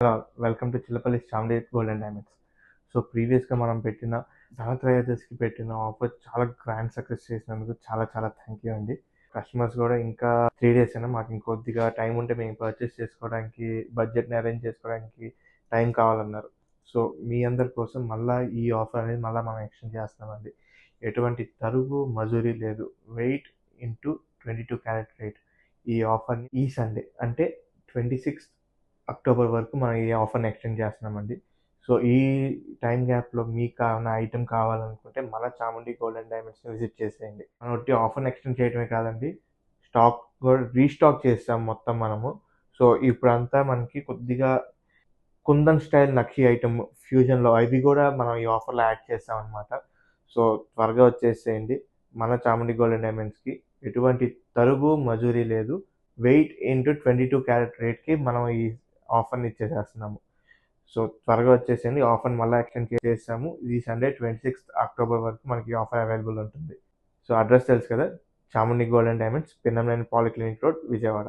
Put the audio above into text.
Hello! Welcome to Chillapalli Chamundi gold and diamonds. So, ప్రీవియస్‌గా మనం పెట్టిన ధనత్రయోదశికి పెట్టిన ఆఫర్ చాలా గ్రాండ్ సక్సెస్ చేసినందుకు చాలా చాలా థాంక్ యూ అండి. కస్టమర్స్ గూడా ఇంకా 3 డేసేనా మాకు ఇంకొద్దిగా టైం ఉంటే మేము పర్చేస్ చేసుకోవడానికి, బడ్జెట్‌ని అరేంజ్ చేసుకోవడానికి టైం కావాలన్నారు. సో, మీ అందరి కోసం మళ్ళా ఈ ఆఫర్ అనేది మళ్ళా మనం ఎక్స్టెండ్ చేస్తున్నామండి. ఎటువంటి తరుగు, మజూరీ లేదు. Weight into 22 carrot rate. ఈ ఆఫర్‌ని ఈ సండే అంటే 26 అక్టోబర్ వరకు మనం ఈ ఆఫర్‌ని ఎక్స్టెండ్ చేస్తున్నామండి. సో, ఈ టైమ్ గ్యాప్‌లో మీకేమన్నా ఐటెమ్ కావాలనుకుంటే మన చాముండి గోల్డ్ అండ్ డైమండ్స్‌ని విజిట్ చేసేయండి. మనం ఒట్టి ఆఫర్‌ని ఎక్స్టెండ్ చేయడమే కాదండి, స్టాక్ కూడా రీస్టాక్ చేసాం మొత్తం మనము. సో, ఇప్పుడంతా మనకి కొద్దిగా కుందన్ స్టైల్ నక్షి ఐటెమ్ ఫ్యూజన్‌లో అవి గూడా మనం ఈ ఆఫర్‌లో యాడ్ చేసామనమాట. సో, త్వరగా వచ్చేసేయండి. మన చాముండి గోల్డ్ అండ్ డైమండ్స్‌కి ఎటువంటి తరుగు, మజూరీ లేదు. వెయిట్ ఇంటూ 22 క్యారెట్ రేట్‌కి మనం ఈ ఆఫర్‌ని ఇచ్చేసేస్తున్నాము. సో, త్వరగా వచ్చేసేయండి. ఆఫర్‌ని మళ్ళా ఎక్స్టెండ్ చేసాము. ఈ సండే 26 అక్టోబర్ వరకు మనకి ఈ ఆఫర్ అవైలబుల్ ఉంటుంది. సో, అడ్రెస్ తెలుసు కదా! Chamundi gold and diamonds, Pinnamaneni polyclinic road, Vijayawada.